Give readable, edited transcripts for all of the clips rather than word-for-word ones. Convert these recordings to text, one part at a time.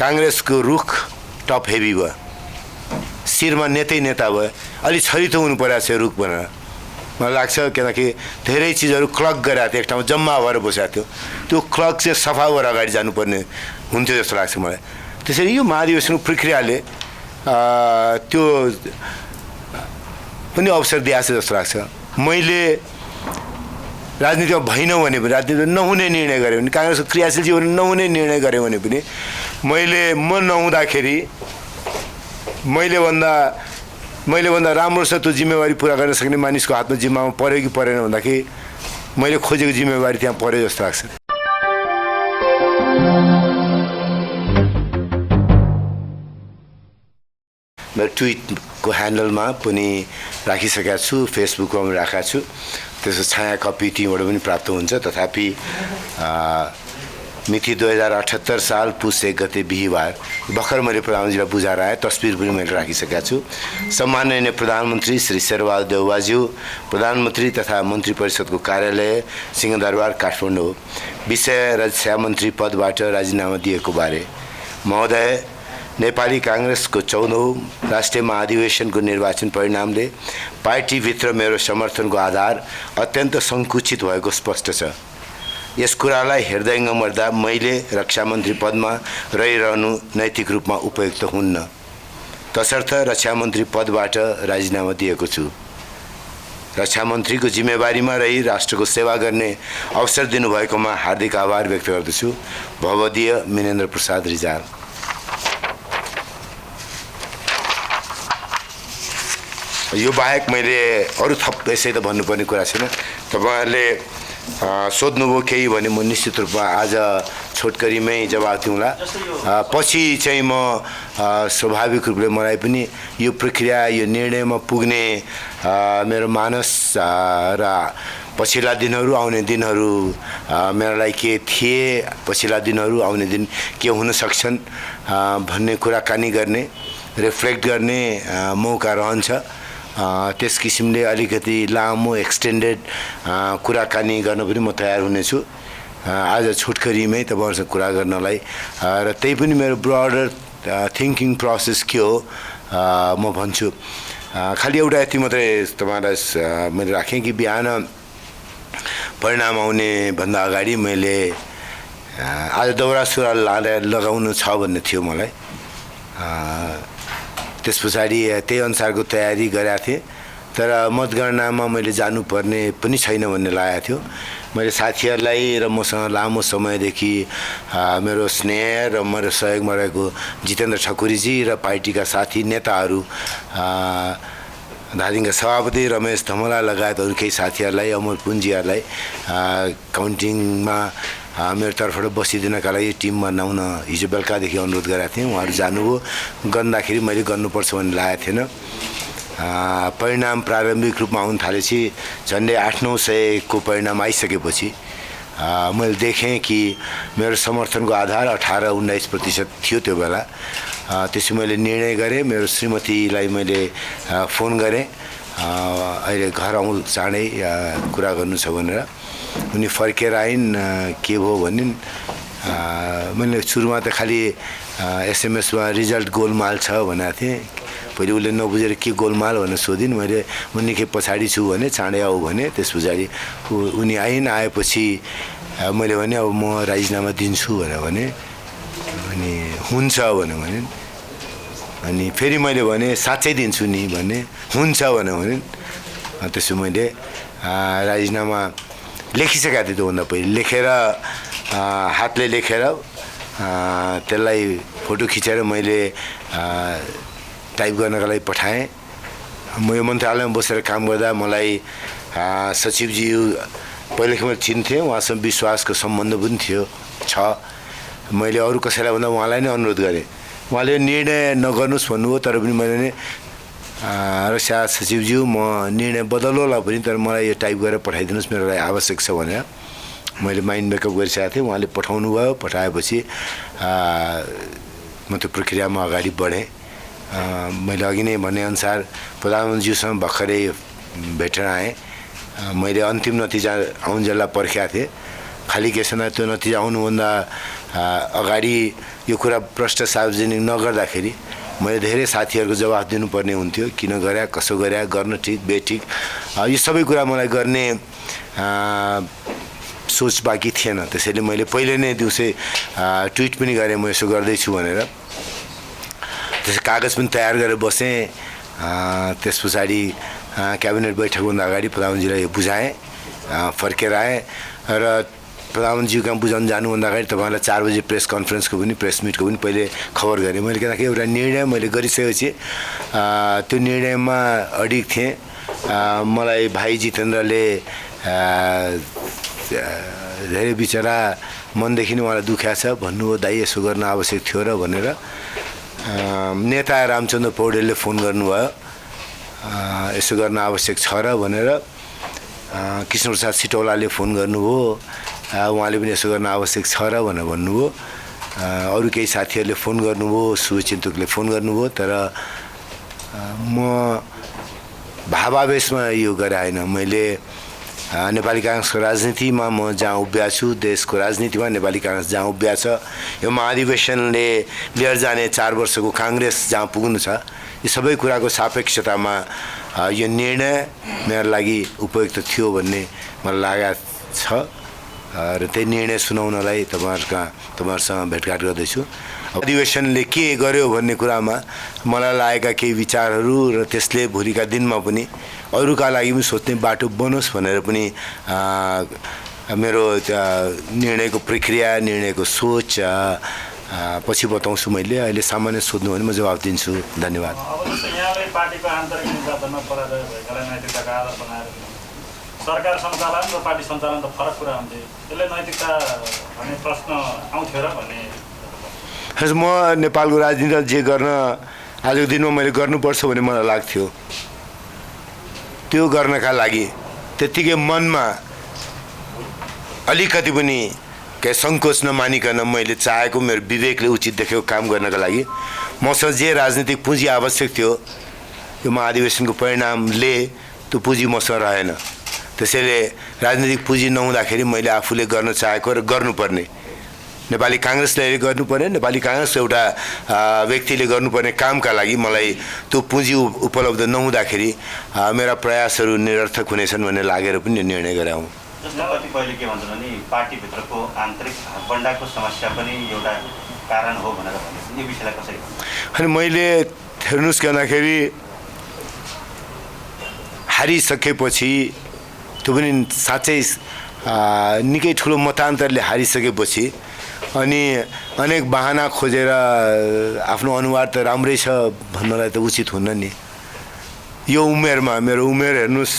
काङ्ग्रेसको रुख top heavy भयो, शिरमा नेता भयो, अलि छरितो हुनु परेको छ रुख भनेर मलाई लाग्छ। किनकि धेरै चिजहरू क्लक गरेको थियो, एक ठाउँमा जम्मा भएर बसेको थियो, त्यो क्लक चाहिँ सफा भएर अगाडि जानुपर्ने हुन्थ्यो जस्तो लाग्छ मलाई। त्यसरी यो महाधिवेशनको प्रक्रियाले त्यो पनि अवसर दिएको छ जस्तो लाग्छ। मैले राजनीतिमा भइनँ भने पनि, राजनीतिमा नहुने निर्णय गरेँ भने, काङ्ग्रेसको क्रियाशील जीवन नहुने निर्णय गरेँ भने पनि म नहुँदाखेरि मैले भन्दा राम्रोसँग त्यो जिम्मेवारी पुरा गर्न सक्ने मानिसको हातमा जिम्मामा पऱ्यो कि परेन भन्दाखेरि मैले खोजेको जिम्मेवारी त्यहाँ पऱ्यो जस्तो लाग्छ। मेरो ट्विटको ह्यान्डलमा पनि राखिसकेको छु, फेसबुकमा पनि राखेको छु, त्यसको छाया कपी टीबाट पनि प्राप्त हुन्छ। तथापि मिति 2078 साल पुस 1 गते बिहिबार भर्खर मैले प्रधानमन्त्रीलाई बुझाएर आएँ, तस्बिर पनि मैले राखिसकेको छु। सम्माननीय प्रधानमन्त्री श्री शेरबहादुर देउवाज्यू, प्रधानमन्त्री तथा मन्त्री परिषदको कार्यालय सिंहदरबार काठमाडौँ, विषय रक्षा मन्त्री पदबाट राजीनामा दिएको बारे। महोदय, नेपाली काङ्ग्रेसको 14औं राष्ट्रिय महाधिवेशनको निर्वाचन परिणामले पार्टीभित्र मेरो समर्थनको आधार अत्यन्त सङ्कुचित भएको स्पष्ट छ। यस कुरालाई हेर्दै मर्दा मैले रक्षा मन्त्री पदमा रहिरहनु नैतिक रूपमा उपयुक्त हुन्न, तसर्थ रक्षा मन्त्री पदबाट राजीनामा दिएको छु। रक्षा मन्त्रीको जिम्मेवारीमा रही राष्ट्रको सेवा गर्ने अवसर दिनुभएकोमा हार्दिक आभार व्यक्त गर्दछु। भवदीय मिनेन्द्र प्रसाद रिजाल। यो बाहेक मैले अरू थप यसै त भन्नुपर्ने कुरा छैन। तपाईँहरूले सोध्नुभयो केही भने म निश्चित रूपमा आज छोटकरीमै जवाब दिउँला। पछि चाहिँ म स्वाभाविक रूपले मलाई पनि यो प्रक्रिया, यो निर्णयमा पुग्ने मेरो मानस र पछिल्ला दिनहरू आउने दिनहरू मेरा लागि के थिए, पछिल्ला दिनहरू आउने दिन के हुन सक्छन् भन्ने कुराकानी गर्ने, रिफ्लेक्ट गर्ने मौका रहन्छ। त्यस किसिमले अलिकति लामो एक्सटेन्डेड कुराकानी गर्न पनि म तयार हुनेछु। आज छोटकरीमै तपाईँहरूसँग कुरा गर्नलाई र त्यही पनि मेरो ब्रडर थिङ्किङ प्रोसेस के हो म भन्छु। खालि एउटा यति मात्रै तपाईँहरूलाई मैले राखेँ कि बिहान परिणाम आउने भन्दा अगाडि मैले आज दौरा सुरुवाल लगाउनु छ भन्ने थियो मलाई। त्यस पछाडि त्यही अनुसारको तयारी गरेको थिएँ, तर मतगणनामा मैले जानुपर्ने पनि छैन भन्ने लागेको थियो। मैले साथीहरूलाई र मसँग लामो समयदेखि मेरो स्नेह र मेरो सहयोगमा रहेको जितेन्द्र ठकुरीजी र पार्टीका साथी नेताहरू, धादिङका सभापति रमेश धमला लगायत अरू केही साथीहरूलाई, अमर पुन्जीहरूलाई काउन्टिङमा मेरो तर्फबाट बसिदिनका लागि टिममा नआउन हिजो बेलुकादेखि अनुरोध गरेको थिएँ। उहाँहरू जानुभयो। गन्दाखेरि मैले गर्नुपर्छ भन्ने लागेको थिएन। परिणाम प्रारम्भिक रूपमा आउन थालेपछि झन्डै 800-900 को परिणाम आइसकेपछि मैले देखेँ कि मेरो समर्थनको आधार 18-19% थियो त्यो बेला। त्यसपछि मैले निर्णय गरेँ, मेरो श्रीमतीलाई मैले फोन गरेँ, अहिले घर आउँ चाँडै कुरा गर्नु छ भनेर। उनी फर्केर आइन्, के भयो भनिन्। मैले सुरुमा त खालि एसएमएसमा रिजल्ट गोलमाल छ भनेको थिएँ। पहिले उसले नबुझेर के गोलमाल भनेर सोधिन्। मैले म निकै पछाडि छु भने, चाँडै आऊ भने। त्यस पछाडि उनी आइन्। आएपछि मैले भने अब म राजीनामा दिन्छु भनेर भने। अनि हुन्छ भनेर भनिन्। अनि फेरि मैले भने साँच्चै दिन्छु नि भने। हुन्छ भनेर भनिन्। त्यसो मैले राजीनामा लेखिसकेको थिएँ। त्योभन्दा पहिले लेखेर हातले लेखेर त्यसलाई फोटो खिचेर मैले टाइप गर्नका लागि पठाएँ। म यो मन्त्रालयमा बसेर काम गर्दा मलाई सचिवज्यू पहिलेदेखि मैले चिन्थेँ, उहाँसँग विश्वासको सम्बन्ध पनि छ। मैले अरू कसैलाई भन्दा उहाँलाई नै अनुरोध गरेँ। उहाँले निर्णय नगर्नुहोस् भन्नुभयो, तर पनि मैले नै रक्षा सचिवज्यू म निर्णय बदलौँला पनि, तर मलाई यो टाइप गरेर पठाइदिनुहोस्, मेरो लागि आवश्यक छ भनेर मैले माइन्ड मेकअप गरिसकेको थिएँ। उहाँले पठाउनु भयो। पठाएपछि म त्यो प्रक्रियामा अगाडि बढेँ। मैले अघि नै भनेअनुसार प्रधानमन्त्रीज्यूसँग भर्खरै भेटेर आएँ। मैले अन्तिम नतिजा आउन्जेललाई पर्खेको थिएँ। खालि के छैन, त्यो नतिजा आउनुभन्दा अगाडि यो कुरा प्रष्ट सार्वजनिक नगर्दाखेरि मैले धेरै साथीहरूको जवाफ दिनुपर्ने हुन्थ्यो, किन गरे, कसो गरे, गर्न ठिक बेठिक, यो सबै कुरा मलाई गर्ने सोच बाँकी थिएन। त्यसैले मैले पहिले नै दिउँसै ट्विट पनि गरेँ म यसो गर्दैछु भनेर। त्यस कागज पनि तयार गरेर बसेँ। त्यस पछाडि क्याबिनेट बैठकभन्दा अगाडि प्रधानमन्त्रीलाई यो बुझाएँ, फर्केर आएँ र प्रधानमन्त्रीज्यू कहाँ बुझाउनु जानुभन्दा अगाडि तपाईँलाई 4 बजे प्रेस कन्फरेन्सको पनि प्रेस मिटको पनि पहिले खबर गरेँ मैले, किनकि एउटा निर्णय मैले गरिसकेपछि त्यो निर्णयमा अडिग थिएँ। मलाई भाइ जितेन्द्रले धेरै बिचरा मनदेखि नै उहाँलाई दुख्या छ, भन्नुभयो दाइ यसो गर्न आवश्यक थियो र भनेर। नेता रामचन्द्र पौडेलले फोन गर्नुभयो, यसो गर्न आवश्यक छ र भनेर। कृष्णप्रसाद सिटौलाले फोन गर्नुभयो, उहाँले पनि यसो गर्न आवश्यक छ र भनेर भन्नुभयो। अरू केही साथीहरूले फोन गर्नुभयो, शुभचिन्तकले फोन गर्नुभयो। तर म भावावेशमा यो गरे होइन। मैले नेपाली काङ्ग्रेसको राजनीतिमा म जहाँ उभिया छु, देशको राजनीतिमा नेपाली काङ्ग्रेस जहाँ उभिया छ, यो महाधिवेशनले लिएर जाने 4 वर्षको काङ्ग्रेस जहाँ पुग्नु छ, यो सबै कुराको सापेक्षतामा यो निर्णय मेरो लागि उपयुक्त थियो भन्ने मलाई लागेको छ र त्यही निर्णय सुनाउनलाई तपाईँहरूसँग भेटघाट गर्दैछु। अधिवेशनले के गर्यो भन्ने कुरामा मलाई लागेका केही विचारहरू र त्यसले भोलिका दिनमा पनि अरूका लागि पनि सोच्ने बाटो बनोस् भनेर पनि मेरो निर्णयको प्रक्रिया, निर्णयको सोच पछि बताउँछु। मैले अहिले सामान्य सोध्नु भने म जवाफ दिन्छु। धन्यवाद। यहाँले पार्टीको आन्तरिक निर्वाचनमा पराजय भएकालाई नैतिकताको आधार बनाएर सरकार सञ्चालन र पार्टी सञ्चालन त फरक कुरा हुन्थ्यो, त्यसले नैतिकता भन्ने प्रश्न आउँथ्यो र भन्ने। म नेपालको राजनीतिमा जे गर्न आजको दिनमा मैले गर्नुपर्छ भन्ने मलाई लाग्थ्यो, त्यो गर्नका लागि त्यत्तिकै मनमा अलिकति पनि केही सङ्कोच नमानिकन मैले चाहेको, मेरो विवेकले उचित देखेको काम गर्नका लागि मसँग जे राजनीतिक पुँजी आवश्यक थियो, यो महाधिवेशनको परिणामले त्यो पुँजी मसँग रहेन। त्यसैले राजनीतिक पुँजी नहुँदाखेरि मैले आफूले गर्न चाहेको र गर्नुपर्ने, नेपाली काङ्ग्रेसले गर्नुपर्ने, नेपाली काङ्ग्रेस एउटा व्यक्तिले गर्नुपर्ने कामका लागि मलाई त्यो पुँजी उपलब्ध नहुँदाखेरि मेरा प्रयासहरू निरर्थक हुनेछन् भन्ने लागेर पनि निर्णय गरे हुँ। जस्तो कतिपयले के भन्छन् भने पार्टीभित्रको आन्तरिक हातबन्डाको समस्या पनि एउटा कारण हो भनेर भनिन्छ, यो विषयलाई कसरी भन्नुहुन्छ? अनि मैले हेर्नुहोस् भन्दाखेरि हारिसकेपछि त्यो पनि साँच्चै निकै ठुलो मतान्तरले हारिसकेपछि अनि अनेक बहाना खोजेर आफ्नो अनुहार त राम्रै छ भन्नलाई त उचित हुन्न नि। यो उमेरमा मेरो उमेर हेर्नुहोस्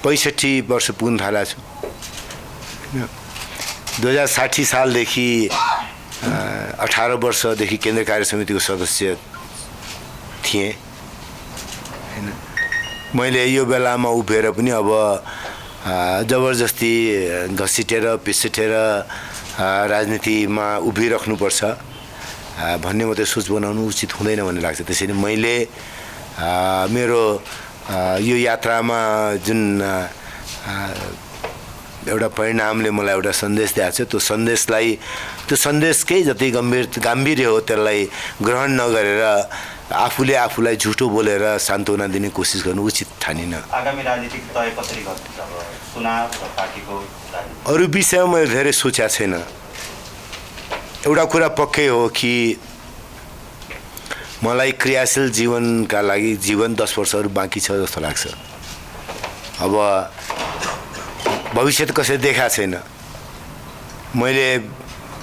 65 वर्ष पुग्न थालेको छु। 2060 सालदेखि 18 वर्षदेखि केन्द्रीय कार्य समितिको सदस्य थिएँ हैन। मैले यो बेलामा उभिएर पनि अब जबरजस्ती घसिटेर पिसिटेर राजनीतिमा उभिराख्नुपर्छ भन्ने मात्रै सोच बनाउनु उचित हुँदैन भन्ने लाग्छ। त्यसैले मैले मेरो यो यात्रामा जुन एउटा परिणामले मलाई एउटा सन्देश दिएको छ, त्यो सन्देशकै जति गाम्भीर्य हो त्यसलाई ग्रहण नगरेर आफूले आफूलाई झुटो बोलेर सान्त्वना दिने कोसिस गर्नु उचित ठानिन। आगामी राजनीतिक तय कसरी गर्नुहुन्छ? अब चुनाव र पार्टीको अरू विषयमा मैले धेरै सोचेको छैन। एउटा कुरा पक्कै हो कि मलाई क्रियाशील जीवनका लागि 10 वर्षहरू बाँकी छ जस्तो लाग्छ। अब भविष्य त कसैले देखाएको छैन। मैले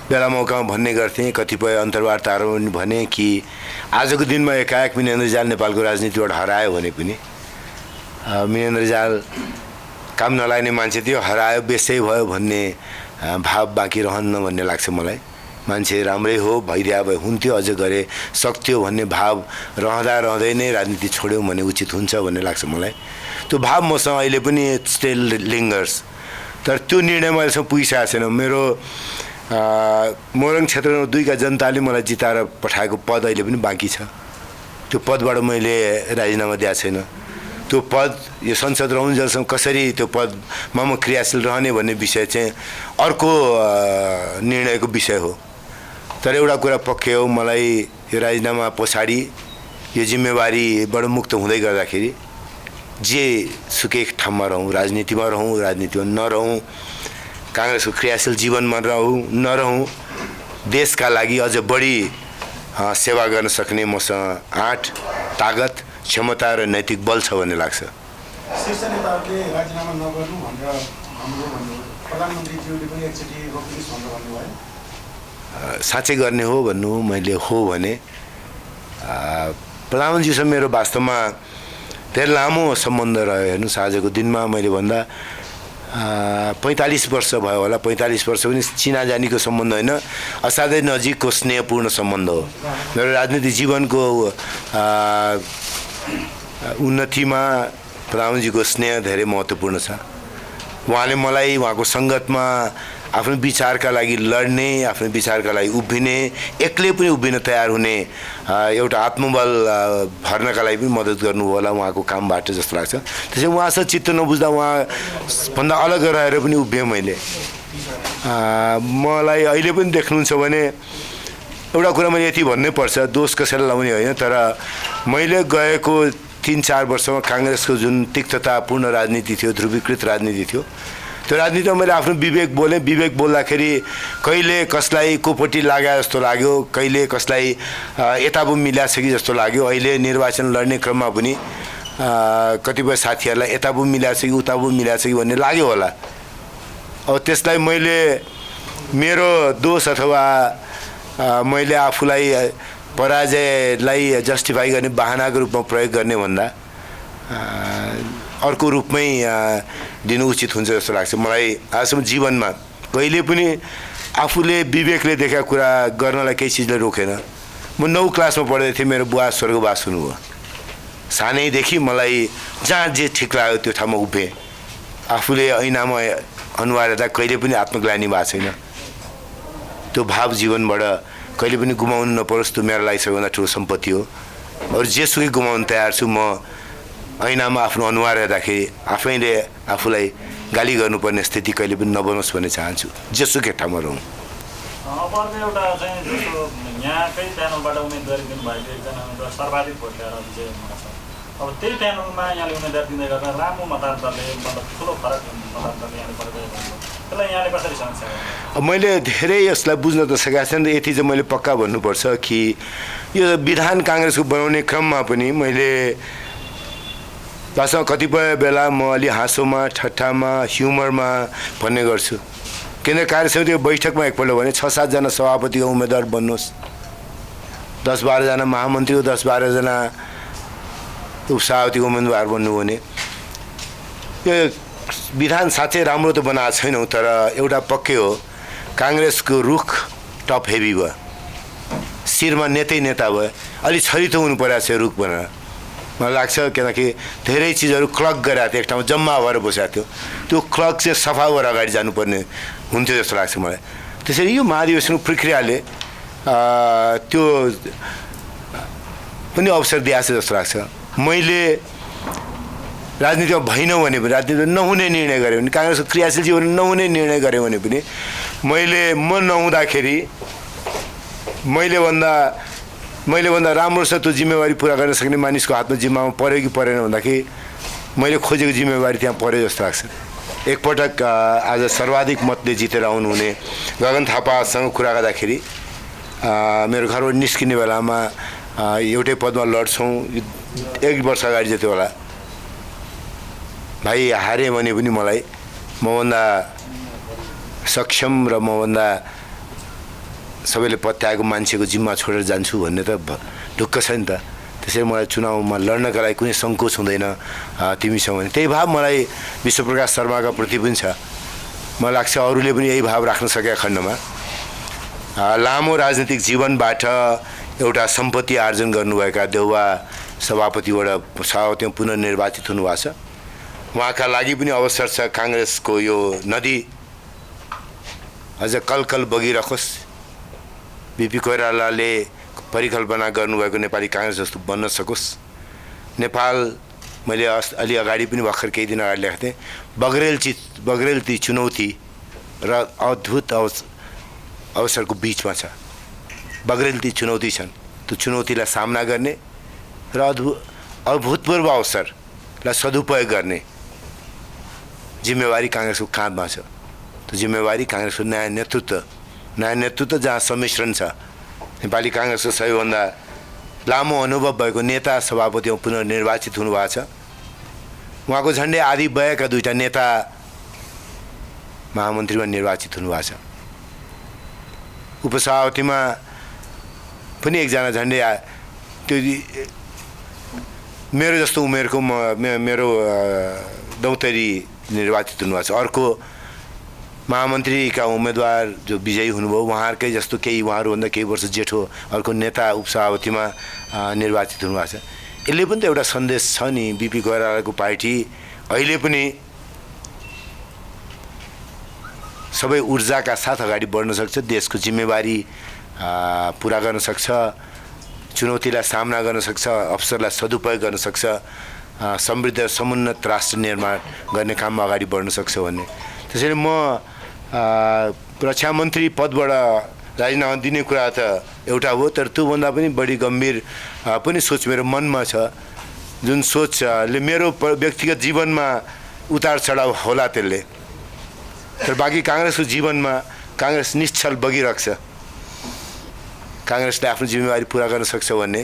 बेला मौकामा भन्ने गर्थेँ, कतिपय अन्तर्वार्ताहरू पनि भने कि आजको दिनमा एकाएक मिनेन्द्र रिजाल नेपालको राजनीतिबाट हरायो भने पनि मिनेन्द्र रिजाल काम नलाग्ने मान्छे थियो, हरायो बेसै भयो भन्ने भाव बाँकी रहन्न भन्ने लाग्छ मलाई। मान्छे राम्रै हो, भइदिया भए हुन्थ्यो, अझ गरे सक्थ्यो भन्ने भाव रहँदै नै राजनीति छोड्यौँ भने उचित हुन्छ भन्ने लाग्छ मलाई। त्यो भाव मसँग अहिले पनि स्टिल लिङ्गर्स। तर त्यो निर्णयमा अहिलेसम्म पुगिसकेको छैन। मेरो मोरङ क्षेत्र 2 का जनताले मलाई जिताएर पठाएको पद अहिले पनि बाँकी छ। त्यो पदबाट मैले राजीनामा दिएको छैन। त्यो पद यो संसद रहउन्जेलसम्म कसरी त्यो पदमा म क्रियाशील रहने भन्ने विषय चाहिँ अर्को निर्णयको विषय हो। तर एउटा कुरा पक्कै हो, मलाई यो राजीनामा पछाडि यो जिम्मेवारीबाट मुक्त हुँदै गर्दाखेरि जे सुकै ठाउँमा रहौँ, राजनीतिमा रहौँ, राजनीतिमा नरहौँ, काङ्ग्रेसको क्रियाशील जीवनमा नरहौँ, देशका लागि अझ बढी सेवा गर्न सक्ने मसँग आँट, तागत, क्षमता र नैतिक बल छ भन्ने लाग्छ। शीर्ष नेताहरूले राजीनामा नगर्नु भनेर प्रधानमन्त्रीज्यूले पनि एकचोटि रोक्नुहोस् भनेर भन्नुभयो। साँच्चै गर्ने हो भन्नु मैले हो भने प्रधानमन्त्रीसँग मेरो वास्तवमा धेरै लामो सम्बन्ध रह्यो। हेर्नुहोस् आजको दिनमा मैले भन्दा 45 वर्ष भयो होला। 45 वर्ष पनि चिनाजानीको सम्बन्ध होइन, असाध्यै नजिकको स्नेहपूर्ण सम्बन्ध हो। मेरो राजनीतिक जीवनको उन्नतिमा प्रधानमन्त्रीको स्नेह धेरै महत्त्वपूर्ण छ। उहाँले मलाई उहाँको सङ्गतमा आफ्नो विचारका लागि लड्ने, आफ्नो विचारका लागि उभिने, एक्लै पनि उभिन तयार हुने एउटा आत्मबल भर्नका लागि पनि मद्दत गर्नुभयो होला उहाँको कामबाट जस्तो लाग्छ। त्यसैले उहाँसँग चित्त नबुझ्दा उहाँभन्दा अलग रहेर पनि उभिएँ मैले। मलाई अहिले पनि देख्नुहुन्छ भने एउटा कुरा मैले यति भन्नै पर्छ, दोष कसैलाई लाउने होइन, तर मैले गएको 3-4 वर्षमा काङ्ग्रेसको जुन तिक्ततापूर्ण राजनीति थियो, ध्रुवीकृत राजनीति थियो, त्यो राजनीतिमा मैले आफ्नो विवेक बोलेँ। विवेक बोल्दाखेरि कहिले कसलाई कोपट्टि लगाए जस्तो लाग्यो, कहिले कसलाई यता पनि मिलाएको छ कि जस्तो लाग्यो। अहिले निर्वाचन लड्ने क्रममा पनि कतिपय साथीहरूलाई यता पनि मिलाएको छ कि उता पनि मिलाएको छ कि भन्ने लाग्यो होला। अब त्यसलाई मैले मेरो दोष अथवा मैले आफूलाई पराजयलाई जस्टिफाई गर्ने बहानाको रूपमा प्रयोग गर्ने भन्दा अर्को रूपमै दिनु उचित हुन्छ जस्तो लाग्छ मलाई। आजसम्म जीवनमा कहिले पनि आफूले विवेकले देखेका कुरा गर्नलाई केही चिजले रोकेन। म 9 क्लासमा पढ्दै थिएँ, मेरो बुवा स्वर्गवास हुनुभयो। सानैदेखि मलाई जहाँ जे ठिक लाग्यो त्यो ठाउँमा उभिएँ। आफूले ऐनामा अनुहार हेर्दा कहिले पनि आत्मग्लानि भएको छैन। त्यो भाव जीवनबाट कहिले पनि गुमाउनु नपरोस्, त्यो मेरो लागि सबैभन्दा ठुलो सम्पत्ति हो। अरू जेसुकै गुमाउनु तयार छु। म ऐनामा आफ्नो अनुहार हेर्दाखेरि आफैले आफूलाई गाली गर्नुपर्ने स्थिति कहिले पनि नबनोस् भन्ने चाहन्छु, जेसुकै ठाउँमा रहौँ। अर्को एउटा चाहिँ जस्तो यहाँकै प्यानलबाट उम्मेदवारी दिनुभएको एकजना उम्मेदवार सर्वाधिक भोट ल्याएर विजय हुनुहुन्छ। अब त्यही प्यानलमा यहाँले उम्मेदवारी दिँदै गर्दा राम्रो मतान्तरले मतलब ठुलो फरक मतान्तरले यहाँले पर्दै गर्नु, त्यसलाई यहाँले कसरी समीक्षा गर्नु? मैले धेरै यसलाई बुझ्न त सकेको छैन। यति चाहिँ मैले पक्का भन्नुपर्छ कि यो विधान काङ्ग्रेसको बनाउने क्रममा पनि मैले वास्तवमा कतिपय बेला म अलि हाँसोमा, ठट्टामा, ह्युमरमा भन्ने गर्छु। केन्द्रीय कार्य समितिको बैठकमा एकपल्ट भने 6-7 जना सभापतिको उम्मेदवार बन्नुहोस्, 10-12 जना महामन्त्रीको, 10-12 जना उपसभापतिको उम्मेदवार बन्नु भने यो विधान साँच्चै राम्रो त बनाएको छैनौँ। तर एउटा पक्कै हो, काङ्ग्रेसको रुख टप हेभी भयो, शिरमा नेता भयो। अलि छरितो हुनु परेको छ रुख भनेर मलाई लाग्छ। किनकि धेरै चिजहरू क्लक गरेको थियो, एक ठाउँमा जम्मा भएर बसेको थियो। त्यो क्लक चाहिँ सफा भएर अगाडि जानुपर्ने हुन्थ्यो जस्तो लाग्छ मलाई। त्यसरी यो महाधिवेशनको प्रक्रियाले त्यो पनि अवसर दिएको छ जस्तो लाग्छ। मैले राजनीतिमा भएनौँ भने पनि, राजनीतिमा नहुने निर्णय गरेँ भने, काङ्ग्रेसको क्रियाशील जीवन नहुने निर्णय गरेँ भने पनि म नहुँदाखेरि मैले भन्दा राम्रोसँग त्यो जिम्मेवारी पुरा गर्न सक्ने मानिसको हातमा जिम्मामा पऱ्यो कि परेन भन्दाखेरि मैले खोजेको जिम्मेवारी त्यहाँ पऱ्यो जस्तो लाग्छ। एकपटक आज सर्वाधिक मतले जितेर आउनुहुने गगन थापासँग कुरा गर्दाखेरि मेरो घरबाट निस्किने बेलामा एउटै पदमा लड्छौँ, 1 वर्ष अगाडि जति होला, भाइ हारेँ भने पनि मलाई मभन्दा सक्षम र मभन्दा सबैले पत्याएको मान्छेको जिम्मा छोडेर जान्छु भन्ने त ढुक्क छ नि त। त्यसैले मलाई चुनावमा लड्नका लागि कुनै सङ्कोच हुँदैन तिमीसँग भने। त्यही भाव मलाई विश्वप्रकाश शर्माका प्रति पनि छ। मलाई लाग्छ अरूले पनि यही भाव राख्न सकेका खण्डमा लामो राजनीतिक जीवनबाट एउटा सम्पत्ति आर्जन गर्नुभएका देउवा सभापतिमा पुनर्निर्वाचित हुनुभएको छ। उहाँका लागि पनि अवसर छ काङ्ग्रेसको यो नदी अझ कलकल बगिरहोस्। बिपी कोइरालाले परिकल्पना गर्नुभएको नेपाली काङ्ग्रेस जस्तो बन्न सकोस्। नेपाल मैले अलि अगाडि पनि भर्खर केही दिन अगाडि लेखेको थिएँ, बग्रेलती चुनौती र अद्भुत अवसरको बिचमा छ। बग्रेलती चुनौती छन्, त्यो चुनौतीलाई सामना गर्ने र अभूतपूर्व अवसरलाई सदुपयोग गर्ने जिम्मेवारी काङ्ग्रेसको काँधमा छ। त्यो जिम्मेवारी काङ्ग्रेसको नयाँ नेतृत्व जहाँ सम्मिश्रण छ। नेपाली काङ्ग्रेसको सबैभन्दा लामो अनुभव भएको नेता सभापति पुनर्निर्वाचित हुनुभएको छ। उहाँको झन्डै आधी भएका दुईटा नेता महामन्त्रीमा निर्वाचित हुनुभएको छ। उपसभापतिमा पनि एकजना झन्डै त्यो मेरो जस्तो उमेरको मेरो दौतरी निर्वाचित हुनुभएको छ। अर्को महामन्त्रीका उम्मेदवार जो विजयी हुनुभयो उहाँहरूकै जस्तो उहाँहरूभन्दा केही वर्ष जेठो अर्को नेता उपसभापतिमा निर्वाचित हुनुभएको छ। यसले पनि त एउटा सन्देश छ नि, बिपी कोइरालाको पार्टी अहिले पनि सबै ऊर्जाका साथ अगाडि बढ्न सक्छ, देशको जिम्मेवारी पुरा गर्न सक्छ, चुनौतीलाई सामना गर्न सक्छ, अवसरलाई सदुपयोग गर्न सक्छ, समृद्ध समुन्नत राष्ट्र निर्माण गर्ने काममा अगाडि बढ्न सक्छ भन्ने। त्यसैले म रक्षा मन्त्री पदबाट राजीनामा दिने कुरा त एउटा हो, तर त्योभन्दा पनि बढी गम्भीर पनि सोच मेरो मनमा छ, जुन सोचले मेरो व्यक्तिगत जीवनमा उतार चढाव होला त्यसले, तर बाँकी काङ्ग्रेसको जीवनमा काङ्ग्रेस निश्चल बगिरहेको छ। काङ्ग्रेसले आफ्नो जिम्मेवारी पुरा गर्न सक्छ भन्ने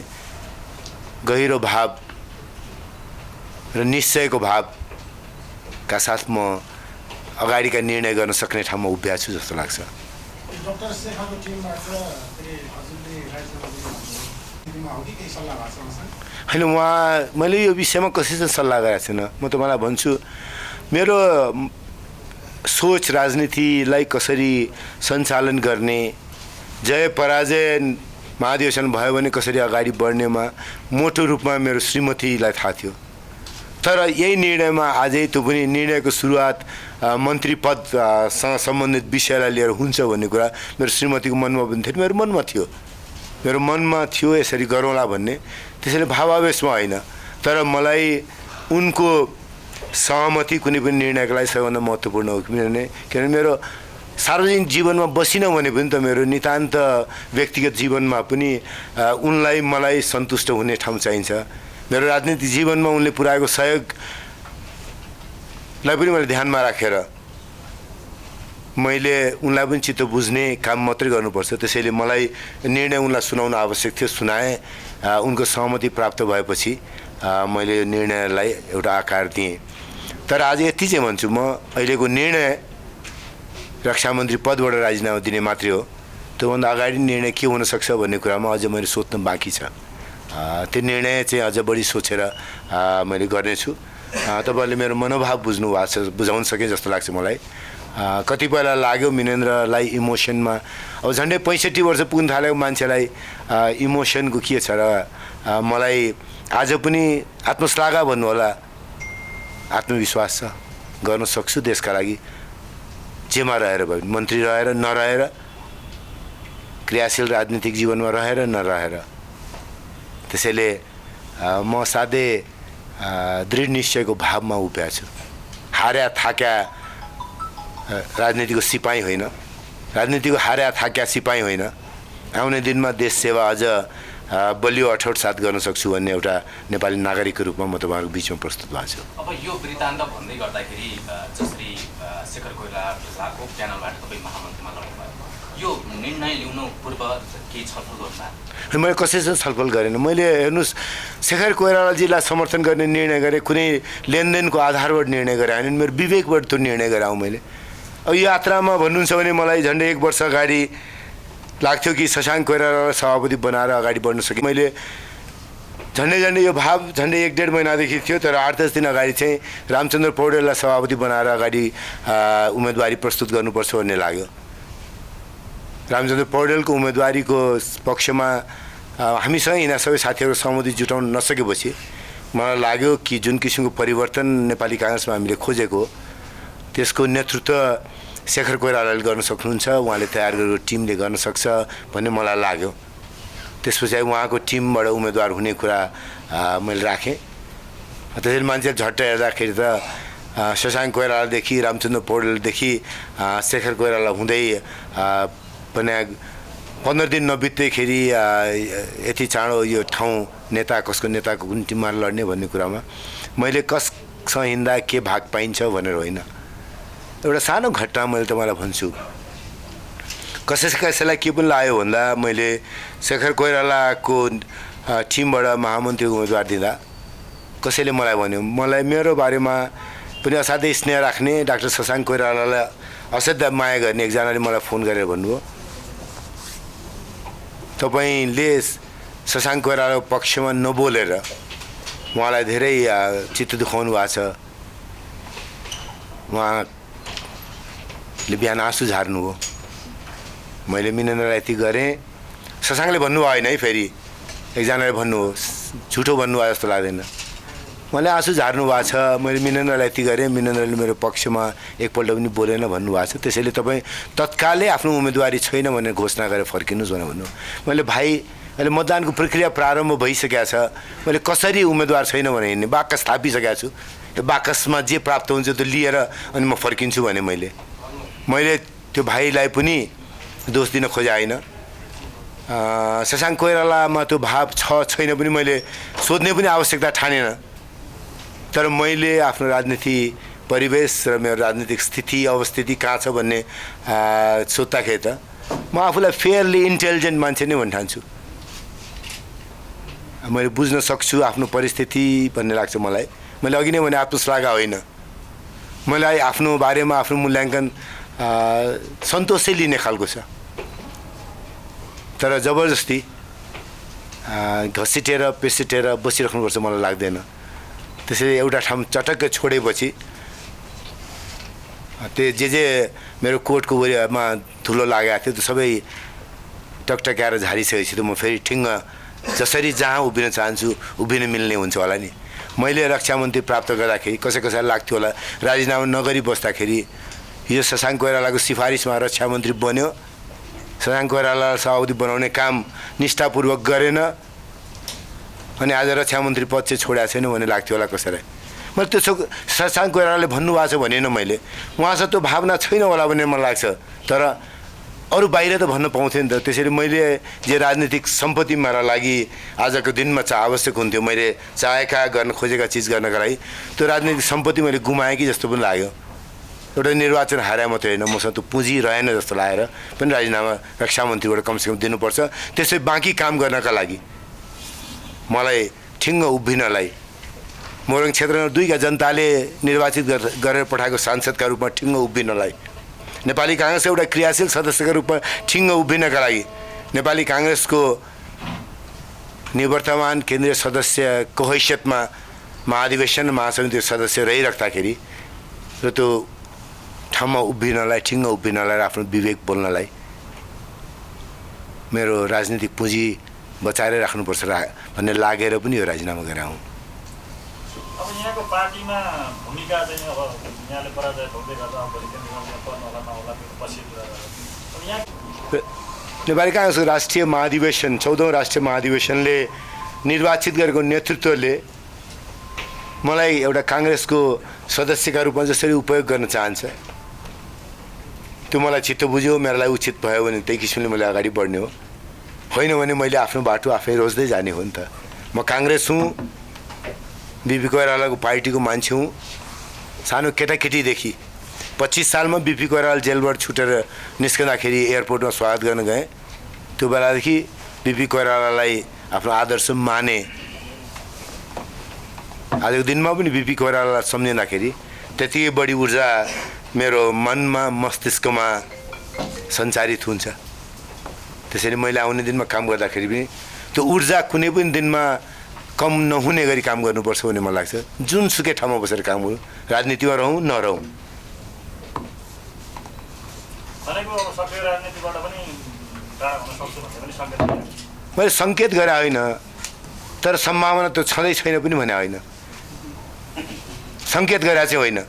गहिरो भाव र निश्चयको भावका साथ म अगाडिका निर्णय गर्न सक्ने ठाउँमा उभिएको छु जस्तो लाग्छ। डाक्टर शेखरको टिमबाट हजुरले राजीनामा दिनुभएको हो कि केही सल्लाह भएको छ? होइन, मैले यो विषयमा कसैसँग सल्लाह गरेको छैन। म तपाईँलाई भन्छु, मेरो सोच राजनीतिलाई कसरी सञ्चालन गर्ने, जय पराजय महाधिवेशन भयो भने कसरी अगाडि बढ्नेमा मोटो रूपमा मेरो श्रीमतीलाई थाहा थियो। तर यही निर्णयमा आजै त्यो पनि निर्णयको सुरुवात मन्त्री पदसँग सम्बन्धित विषयलाई लिएर हुन्छ भन्ने कुरा मेरो श्रीमतीको मनमा पनि थियो, मेरो मनमा थियो यसरी गरौँला भन्ने। त्यसैले भावावेशमा होइन, तर मलाई उनको सहमति कुनै पनि निर्णयको लागि सबैभन्दा महत्त्वपूर्ण हो। किनभने मेरो सार्वजनिक जीवनमा बसिन भने पनि त मेरो नितान्त व्यक्तिगत जीवनमा पनि उनलाई मलाई सन्तुष्ट हुने ठाउँ चाहिन्छ। मेरो राजनीतिक जीवनमा उनले पुर्याएको सहयोगलाई पनि मैले ध्यानमा राखेर मैले उनलाई पनि चित्त बुझ्ने काम मात्रै गर्नुपर्छ। त्यसैले मलाई निर्णय उनलाई सुनाउन आवश्यक थियो, सुनाएँ। उनको सहमति प्राप्त भएपछि मैले निर्णयलाई एउटा आकार दिएँ। तर आज यति चाहिँ भन्छु, म अहिलेको निर्णय रक्षा मन्त्री पदबाट राजीनामा दिने मात्रै हो। त्योभन्दा अगाडि निर्णय के हुनसक्छ भन्ने कुरामा अझ मैले सोध्न बाँकी छ। त्यो निर्णय चाहिँ अझ बढी सोचेर मैले गर्नेछु। तपाईँहरूले मेरो मनोभाव बुझ्नु भएको छ, बुझाउन सकेँ जस्तो लाग्छ मलाई। कतिपयलाई लाग्यो मिनेन्द्रलाई इमोसनमा, अब झन्डै 65 वर्ष पुग्न थालेको मान्छेलाई इमोसनको के छ र मलाई आज पनि आत्मश्लाघा भन्नु होला, आत्मविश्वास छ, गर्न सक्छु देशका लागि जेमा रहेर भयो, मन्त्री रहेर नरहेर, क्रियाशील राजनीतिक जीवनमा रहेर नरहेर। त्यसैले म साधै दृढ निश्चयको भावमा उभिएको छु। हार्या थाक्या राजनीतिको सिपाही होइन, राजनीतिको हार्या थाक्या सिपाही होइन। आउने दिनमा देश सेवा अझ बलियो अठोट साथ गर्न सक्छु भन्ने एउटा नेपाली नागरिकको रूपमा म तपाईँहरूको बिचमा प्रस्तुत भएको छु। अब यो वृत्तान्त भन्दै गर्दाखेरि जसरी शेखर कोइरालाको प्यानलबाट तपाईँ महामन्त्रीमा लड्नुभयो, यो निर्णय लिउनु पूर्व केही छलफल गर्नुभयो? मैले कसैसँग छलफल गरेन। मैले हेर्नुहोस्, शेखर कोइरालाजीलाई समर्थन गर्ने निर्णय गरेँ, कुनै लेनदेनको आधारबाट निर्णय गरेँ होइन, मेरो विवेकबाट त्यो निर्णय गरेँ मैले। अब यो यात्रामा भन्नुहुन्छ भने मलाई झन्डै 1 वर्ष अगाडि लाग्थ्यो कि शशाङ्क कोइरालालाई सभापति बनाएर अगाडि बढ्न सकेँ। मैले झन्डै यो भाव झन्डै 1-1.5 महिनादेखि थियो, तर 8-10 दिन अगाडि चाहिँ रामचन्द्र पौडेललाई सभापति बनाएर अगाडि उम्मेदवारी प्रस्तुत गर्नुपर्छ भन्ने लाग्यो। रामचन्द्र पौडेलको उम्मेदवारीको पक्षमा हामीसँग यिनीहरू सबै साथीहरू सहमति जुटाउन नसकेपछि मलाई लाग्यो कि जुन किसिमको परिवर्तन नेपाली काङ्ग्रेसमा हामीले खोजेको त्यसको नेतृत्व शेखर कोइरालाले गर्न सक्नुहुन्छ, उहाँले तयार गरेको टिमले गर्न सक्छ भन्ने मलाई लाग्यो। त्यसपछि उहाँको टिमबाट उम्मेदवार हुने कुरा मैले राखेँ त्यसैले मान्छे झट्ट हेर्दाखेरि त शशाङ्क कोइरालादेखि रामचन्द्र पौडेलदेखि शेखर कोइराला हुँदै पनि 15 दिन नबित्दैखेरि यति चाँडो यो ठाउँ नेता कसको नेताको कुन टिममा लड्ने भन्ने कुरामा मैले कससँग हिँड्दा के भाग पाइन्छ भनेर होइन, एउटा सानो घटना मैले तपाईँलाई भन्छु। कसैलाई के पनि लाग्यो भन्दा मैले शेखर कोइरालाको टिमबाट महामन्त्रीको उम्मेदवार दिँदा कसैले मलाई भन्यो, मलाई मेरो बारेमा पनि असाध्यै स्नेह राख्ने डाक्टर शशाङ्क कोइरालालाई असाध्यै माया गर्ने एकजनाले मलाई फोन गरेर भन्नुभयो, तपाईँले शशाङ्क कोइरालाको पक्षमा नबोलेर उहाँलाई धेरै चित्त दुखाउनु भएको छ, उहाँले बिहान आँसु झार्नुभयो। मैले मिनेन्द्रलाई यति गरेँ, शशाङ्कले भन्नुभयो होइन है, फेरि एकजनाले भन्नुभयो, झुटो भन्नुभयो जस्तो लाग्दैन, मैले आँसु झार्नु भएको छ, मैले मिनेन्द्रलाई यति गरेँ, मिनेन्द्रले मेरो पक्षमा एकपल्ट पनि बोलेन भन्नुभएको छ, त्यसैले तपाईँ तत्कालै आफ्नो उम्मेदवारी छैन भनेर घोषणा गरेर फर्किनुहोस् भनेर भन्नु। मैले भाइ अहिले मतदानको प्रक्रिया प्रारम्भ भइसकेको छ, मैले कसरी उम्मेदवार छैन भने हिँड्ने बाकस थापिसकेको छु, त्यो बाकसमा जे प्राप्त हुन्छ त्यो लिएर अनि म फर्किन्छु भने मैले त्यो भाइलाई पनि दोष दिन खोजेँ होइन। शशाङ्क कोइरालामा त्यो भाव छैन पनि मैले सोध्ने पनि आवश्यकता ठानेन, तर मैले आफ्नो राजनीति परिवेश र मेरो राजनीतिक स्थिति अवस्थिति कहाँ छ भन्ने सोद्धाखेरि त म आफूलाई फेयरली इन्टेलिजेन्ट मान्छे नै भन्न ठान्छु। मैले बुझ्न सक्छु आफ्नो परिस्थिति भन्ने लाग्छ मलाई। मैले अघि नै भने आत्मश्लाघा होइन, मलाई आफ्नो बारेमा आफ्नो मूल्याङ्कन सन्तोषै लिने खालको छ, तर जबरजस्ती घसिटेर पेसिटेर बसिराख्नुपर्छ मलाई लाग्दैन। त्यसैले एउटा ठाउँ चटक्क छोडेपछि त्यो जे मेरो कोटको वरिमा धुलो लागेको थियो त्यो सबै टकटक्याएर झारिसकेपछि त म फेरि ठिङ्ग जसरी जहाँ उभिन चाहन्छु उभिन मिल्ने हुन्छ होला नि। मैले रक्षा मन्त्री प्राप्त गर्दाखेरि कसैलाई लाग्थ्यो होला राजीनामा नगरी बस्दाखेरि हिजो शशाङ्क कोइरालाको सिफारिसमा रक्षा मन्त्री बन्यो, शशाङ्क कोइरालालाई सभापति बनाउने काम निष्ठापूर्वक गरेन अनि आज रक्षा मन्त्री पद चाहिँ छोडेको छैन भन्ने लाग्थ्यो होला कसैलाई। मैले त्यो शशाङ्क कोइरालाले भन्नुभएको छ भनेन, मैले उहाँसँग त्यो भावना छैन होला भन्ने मलाई लाग्छ, तर अरू बाहिर त भन्न पाउँथेँ नि त। त्यसैले मैले जे राजनीतिक सम्पत्ति मेरा लागि आजको दिनमा आवश्यक हुन्थ्यो, मैले चाहेका गर्न खोजेका चिज गर्नका लागि त्यो राजनीतिक सम्पत्ति मैले गुमाएँ कि जस्तो पनि लाग्यो। एउटा निर्वाचन हारे मात्रै होइन, मसँग त्यो पुँजी रहेन जस्तो लागेर पनि राजीनामा रक्षा मन्त्रीबाट कमसेकम दिनुपर्छ। त्यसै बाँकी काम गर्नका लागि मलाई ठिङ्ग उभिनलाई मोरङ क्षेत्रमा 2 जनताले निर्वाचित गरेर पठाएको सांसदका रूपमा ठिङ्ग उभिनलाई, नेपाली काङ्ग्रेसको एउटा क्रियाशील सदस्यका रूपमा ठिङ्ग उभिनका लागि, नेपाली काङ्ग्रेसको निवर्तमान केन्द्रीय सदस्यको हैसियतमा महाधिवेशन महासमितिको सदस्य रहिराख्दाखेरि र त्यो ठाउँमा उभिनलाई ठिङ्ग उभिनलाई र आफ्नो विवेक बोल्नलाई मेरो राजनीतिक पुँजी बचाएर राख्नुपर्छ भन्ने लागेर पनि यो राजीनामा गरेर आउँ। अब यहाँको पार्टीमा भूमिका चाहिँ अब यहाँले पराजय भोग्दै गर्दा अब भोलि केन्द्रमा पर्नु होला नहोला त्यो पछि कुरा गर्दा नेपाली काङ्ग्रेसको राष्ट्रिय महाधिवेशन 14औं राष्ट्रिय महाधिवेशनले निर्वाचित गरेको नेतृत्वले मलाई एउटा काङ्ग्रेसको सदस्यका रूपमा जसरी उपयोग गर्न चाहन्छ त्यो मलाई चित्त बुझ्यो, मेरो लागि उचित भयो भने त्यही किसिमले मैले अगाडि बढ्ने हो, होइन भने मैले आफ्नो बाटो आफै रोज्दै जाने हो नि त। म काङ्ग्रेस हुँ, बिपी कोइरालाको पार्टीको मान्छे हुँ। सानो केटाकेटीदेखि 25 सालमा बिपी कोइराला जेलबाट छुटेर निस्कँदाखेरि एयरपोर्टमा स्वागत गर्न गएँ, त्यो बेलादेखि बिपी कोइरालालाई आफ्नो आदर्श माने। आजको दिनमा पनि बिपी कोइरालालाई सम्झिँदाखेरि त्यतिकै बढी ऊर्जा मेरो मनमा मस्तिष्कमा सञ्चारित हुन्छ। त्यसैले मैले आउने दिनमा काम गर्दाखेरि पनि त्यो ऊर्जा कुनै पनि दिनमा कम नहुने गरी काम गर्नुपर्छ भन्ने मलाई लाग्छ। जुनसुकै ठाउँमा बसेर काम गरौँ, राजनीतिमा रहौँ नरहौँ। मैले सङ्केत गरे होइन, तर सम्भावना त छँदै छैन पनि भने होइन। सङ्केत गरे चाहिँ होइन,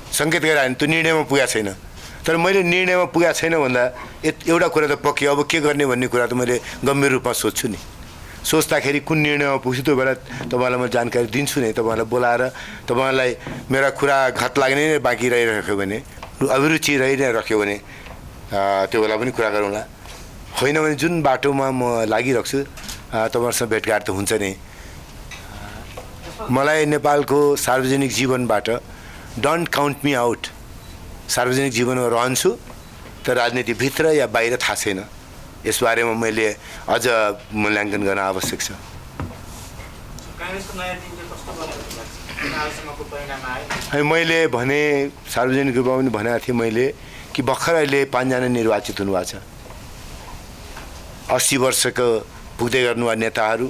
सङ्केत गरे होइन, त्यो निर्णयमा पुगेको छैन। तर मैले निर्णयमा पुगेको छैन भन्दा एउटा कुरा त पक्यो, अब के गर्ने भन्ने कुरा त मैले गम्भीर रूपमा सोध्छु नि। सोच्दाखेरि कुन निर्णयमा पुग्छु त्यो बेला तपाईँलाई म जानकारी दिन्छु नै। तपाईँलाई बोलाएर तपाईँलाई मेरा कुरा घात लाग्ने नै बाँकी रहिराख्यो भने, अभिरुचि रहिरह्यो भने त्यो बेला पनि कुरा गरौँला। होइन भने जुन बाटोमा म लागिरहेको छु तपाईँहरूसँग भेटघाट त हुन्छ नै। मलाई नेपालको सार्वजनिक जीवनबाट डोन्ट काउन्ट मी आउट। सार्वजनिक जीवनमा रहन्छु तर राजनीतिभित्र या बाहिर थाहा छैन। यसबारेमा मैले अझ मूल्याङ्कन गर्न आवश्यक छ। मैले भने सार्वजनिक रूपमा पनि भनेको थिएँ मैले कि भर्खर अहिले 5 जना निर्वाचित हुनुभएको छ। 80 वर्षको पुग्दै गर्नुभयो नेताहरू,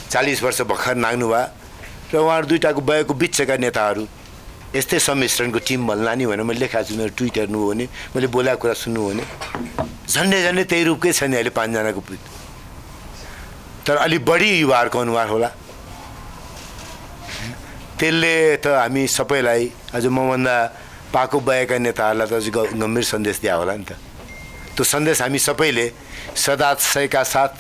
40 वर्ष भर्खर नाग्नुभयो र उहाँहरू दुईटाको वयको बिचका नेताहरू। यस्तै सम्मिश्रणको टिम भन्ला नि भनेर मैले लेखाएको छु। मेरो ट्विट हेर्नुभयो भने, मैले बोलेको कुरा सुन्नुभयो भने झन्डै त्यही रूपकै छ नि अहिले 5 जनाको। तर अलि बढी युवाहरूको अनुहार होला। त्यसले त हामी सबैलाई, अझ मभन्दा पाको वयका नेताहरूलाई त अझ गम्भीर सन्देश दिया होला नि त। त्यो सन्देश हामी सबैले सदाशयका साथ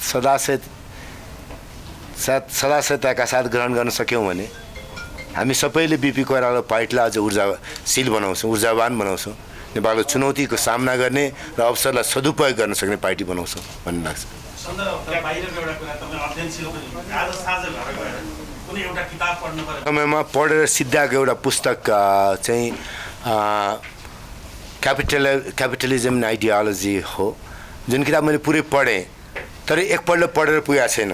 सदाशयताका साथ ग्रहण गर्न सक्यौँ भने हामी सबैले बिपी कोइराला पार्टीलाई अझ ऊर्जाशील बनाउँछौँ, ऊर्जावान बनाउँछौँ, नेपालको चुनौतीको सामना गर्ने र अवसरलाई सदुपयोग गर्न सक्ने पार्टी बनाउँछौँ भन्ने लाग्छ। समयमा पढेर सिद्धाएको एउटा पुस्तक चाहिँ क्यापिटलिजम एन्ड आइडियोलोजी हो, जुन किताब मैले पुरै पढेँ तर एकपल्ट पढेर पुगेको छैन।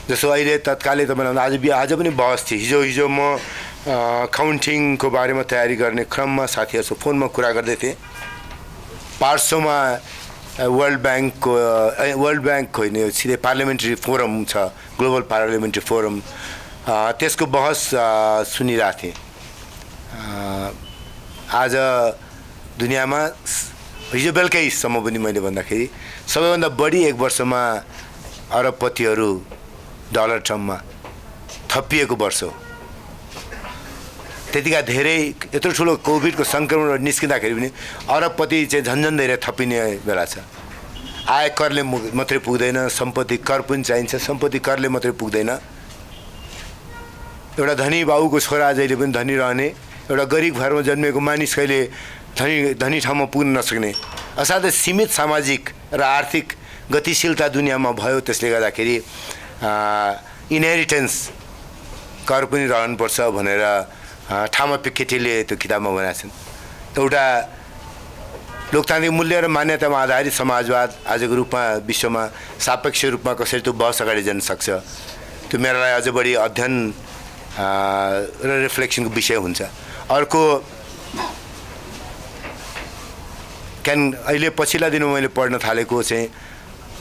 जस्तो अहिले तत्कालै तपाईँलाई आज पनि बहस थियो। हिजो म काउन्टिङको बारेमा तयारी गर्ने क्रममा साथीहरूसँग फोनमा कुरा गर्दै थिएँ। पार्सोमा वर्ल्ड ब्याङ्क होइन, सिधै पार्लियामेन्ट्री फोरम छ, ग्लोबल पार्लियामेन्ट्री फोरम, त्यसको बहस सुनिरहेको थिएँ। आज दुनियाँमा हिजो बेलुकैसम्म पनि मैले भन्दाखेरि सबैभन्दा बढी 1 वर्षमा अरबपतिहरू डलर टर्ममा थपिएको वर्ष हो। त्यतिका धेरै यत्रो ठुलो कोभिडको सङ्क्रमणबाट निस्किँदाखेरि पनि अरबपति चाहिँ झन्झन धेरै थपिने बेला छ। आयकरले मात्रै पुग्दैन, सम्पत्ति कर पनि चाहिन्छ। सम्पत्ति करले मात्रै पुग्दैन। एउटा धनी बाबुको छोरा जहिले पनि धनी रहने, एउटा गरिब घरमा जन्मेको मानिस कहिले धनी ठाउँमा पुग्न नसक्ने असाध्यै सीमित सामाजिक र आर्थिक गतिशीलता दुनियाँमा भयो। त्यसले गर्दाखेरि इनहेरिटेन्स कर पनि रहनुपर्छ भनेर ठामा पिकेटीले त्यो किताबमा भनेका छन्। एउटा लोकतान्त्रिक मूल्य र मान्यतामा आधारित समाजवाद आजको रूपमा विश्वमा सापेक्ष रूपमा कसरी त्यो बहस अगाडि जान सक्छ, त्यो मेरा लागि अझ बढी अध्ययन र रिफ्लेक्सनको विषय हुन्छ। अर्को अहिले पछिल्ला दिनमा मैले पढ्न थालेको चाहिँ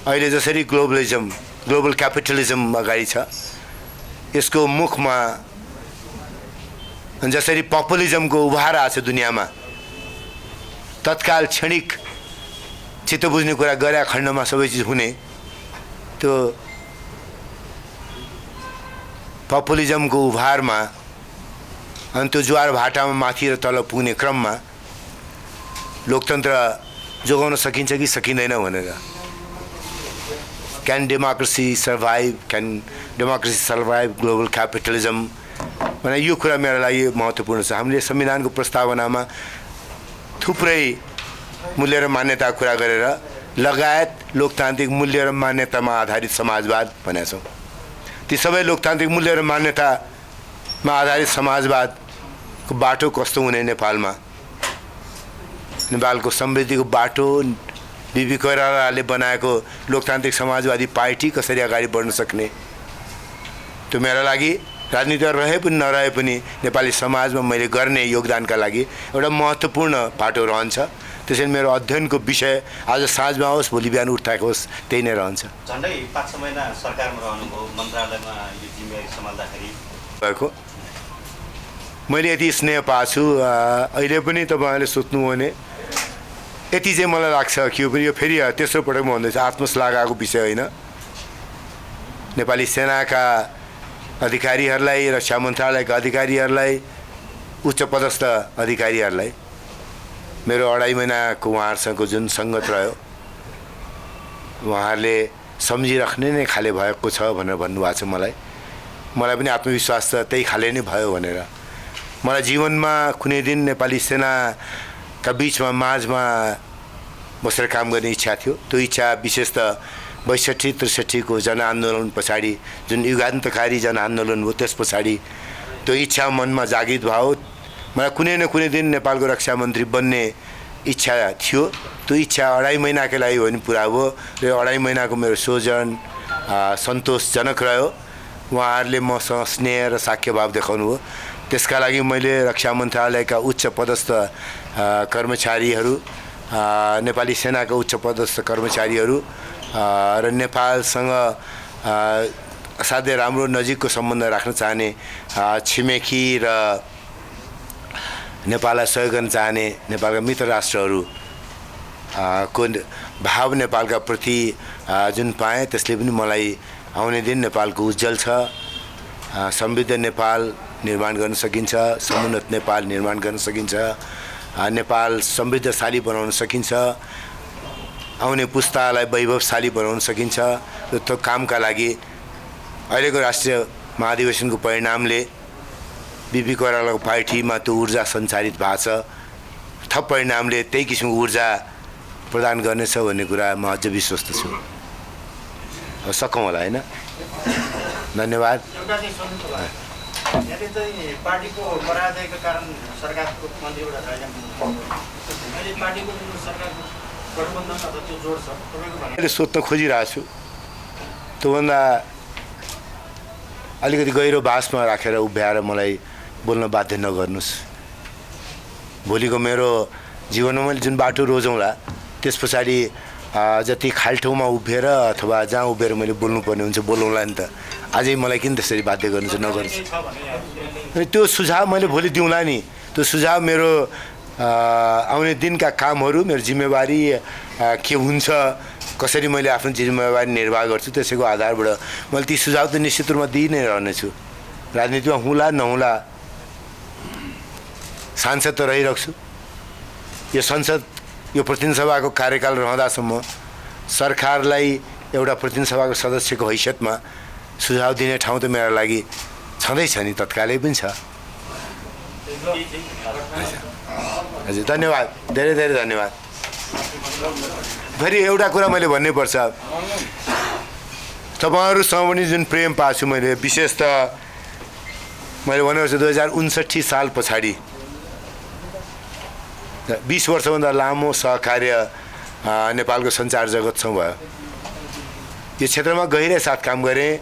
अहिले जसरी ग्लोबल क्यापिटलिजम अगाडि छ, यसको मुखमा जसरी पपुलिजमको उभार आएको छ दुनियाँमा, तत्काल क्षणिक चित्त बुझ्ने कुरा गरे खण्डमा सबै चिज हुने, त्यो पपुलिजमको उभारमा अनि त्यो ज्वार भाटामा माथि र तल पुग्ने क्रममा लोकतन्त्र जोगाउन सकिन्छ कि सकिँदैन भनेर, can democracy survive global capitalism भने यो कुरा मेरो लागि महत्त्वपूर्ण छ। हामीले संविधानको प्रस्तावनामा थुप्रै मूल्य र मान्यता कुरा गरेर लगायत लोकतान्त्रिक मूल्य र मान्यतामा आधारित समाजवाद भनेका छौँ। ती सबै लोकतान्त्रिक मूल्य र मान्यतामा आधारित समाजवादको बाटो कस्तो हुने, नेपालको समृद्धिको बाटो, बिपी कोइरालाले बनाएको लोकतान्त्रिक समाजवादी पार्टी कसरी अगाडि बढ्न सक्ने, त्यो मेरा लागि राजनीतिमा रहे पनि नरहे पनि नेपाली समाजमा मैले गर्ने योगदानका लागि एउटा महत्त्वपूर्ण बाटो रहन्छ। त्यसैले मेरो अध्ययनको विषय आज साँझमा होस् भोलि बिहान उठाएको होस् त्यही नै रहन्छ। झन्डै 5 महिना सरकारमा रहनुभयो, मन्त्रालयमा यो जिम्मेवारी सम्हाल्दाखेरि भएको मैले यति स्नेह पाएको छु। अहिले पनि तपाईँहरूले सोध्नुभयो भने यति चाहिँ मलाई लाग्छ कि यो पनि यो फेरि तेस्रो पटक म भन्दैछु, आत्मश्लाघाको विषय होइन। नेपाली सेनाका अधिकारीहरूलाई, रक्षा मन्त्रालयका अधिकारीहरूलाई, उच्च पदस्थ अधिकारीहरूलाई मेरो 2.5 महिनाको उहाँहरूसँगको जुन सङ्गत रह्यो, उहाँहरूले सम्झिराख्ने नै खाले भएको छ भनेर भन्नुभएको छ मलाई पनि आत्मविश्वास छ त्यही खाले नै भयो भनेर। मलाई जीवनमा कुनै दिन नेपाली सेनाका बिचमा माझमा बसेर काम गर्ने इच्छा थियो। त्यो इच्छा विशेष त 62-63 को जनआन्दोलन पछाडि जुन युगान्तकारी जनआन्दोलन हो त्यस पछाडि त्यो इच्छा मनमा जागृत भयो। मलाई कुनै न कुनै दिन नेपालको रक्षा मन्त्री बन्ने इच्छा थियो। त्यो इच्छा 2.5 महिनाकै लागि हो भने पुरा भयो र 2.5 महिनाको मेरो सोझन सन्तोषजनक रह्यो। उहाँहरूले मसँग स्नेह र साक्ष्यभाव देखाउनु हो। त्यसका लागि मैले रक्षा मन्त्रालयका उच्च पदस्थ कर्मचारीहरू, नेपाली सेनाका उच्च पदस्थ कर्मचारीहरू र नेपालसँग असाध्यै राम्रो नजिकको सम्बन्ध राख्न चाहने छिमेकी र नेपाललाई सहयोग गर्न चाहने नेपालका मित्र राष्ट्रहरू को भाव नेपालका प्रति जुन पाएँ त्यसले पनि मलाई आउने दिन नेपालको उज्जवल छ, समृद्ध नेपाल निर्माण गर्न सकिन्छ, समुन्नत नेपाल निर्माण गर्न सकिन्छ, नेपाल समृद्धशाली बनाउन सकिन्छ, आउने पुस्तालाई वैभवशाली बनाउन सकिन्छ। र त्यो कामका लागि अहिलेको राष्ट्रिय महाधिवेशनको परिणामले बिपी कोइरालाको पार्टीमा त्यो ऊर्जा सञ्चारित भएको छ। थप परिणामले त्यही किसिमको ऊर्जा प्रदान गर्नेछ भन्ने कुरा म अझ विश्वस्त छु। सकौँ होला होइन। धन्यवाद। एउटा चाहिँ सोध्नु होला, यदि चाहिँ पार्टीको पराजयका कारण सरकारको मन्त्रीबाट राजीनामा अहिले पार्टीको जुन सरकारको गठबन्धन अथवा त्यो जोड छ तपाईँको भनाइ मैले सोध्न खोजिरहेको छु। त्योभन्दा अलिकति गहिरो बासमा राखेर उभ्याएर मलाई बोल्न बाध्य नगर्नुहोस्। भोलिको मेरो जीवनमा मैले जुन बाटो रोजौँला त्यस पछाडि जति खाल्टोमा उभिएर अथवा जहाँ उभिएर मैले बोल्नुपर्ने हुन्छ बोलौँला नि त। अझै मलाई किन त्यसरी बाध्य गर्नुहुन्छ, नगर्नुहोस्। त्यो सुझाव मैले भोलि दिउँला नि। त्यो सुझाव मेरो आउने दिनका कामहरू, मेरो जिम्मेवारी के हुन्छ, कसरी मैले आफ्नो जिम्मेवारी निर्वाह गर्छु त्यसैको आधारबाट मैले ती सुझाव त निश्चित रूपमा दिइ नै रहनेछु। राजनीतिमा हुँला नहुँला सांसद त रहिरहेको छु। यो संसद, यो प्रतिनिधि सभाको कार्यकाल रहँदासम्म सरकारलाई एउटा प्रतिनिधि सभाको सदस्यको हैसियतमा सुझाव दिने ठाउँ त मेरो लागि छँदैछ नि, तत्कालै पनि छ। हजुर धन्यवाद, धेरै धेरै धन्यवाद। फेरि एउटा कुरा मैले भन्नैपर्छ, तपाईँहरूसँग पनि जुन प्रेम पाएको छु मैले, विशेष त मैले भनेको 2059 साल पछाडि 20 वर्षभन्दा लामो सहकार्य नेपालको सञ्चार जगतसँग भयो। यो क्षेत्रमा गहिरै साथ काम गरेँ।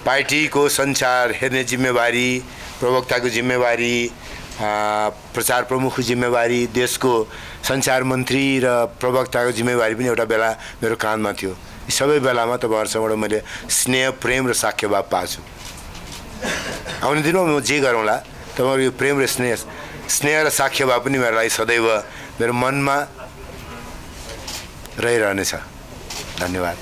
पार्टीको सञ्चार हेर्ने जिम्मेवारी, प्रवक्ताको जिम्मेवारी, प्रचार प्रमुखको जिम्मेवारी, देशको सञ्चार मन्त्री र प्रवक्ताको जिम्मेवारी पनि एउटा बेला मेरो काँधमा थियो। यी सबै बेलामा तपाईँहरूसँगबाट मैले स्नेह, प्रेम र साक्ष्यभाव पाएको छु। आउने दिनमा म जे गरौँला तपाईँहरू यो प्रेम र स्नेह र साक्ष्यभाव पनि मेरो लागि सदैव मेरो मनमा रहिरहनेछ। धन्यवाद।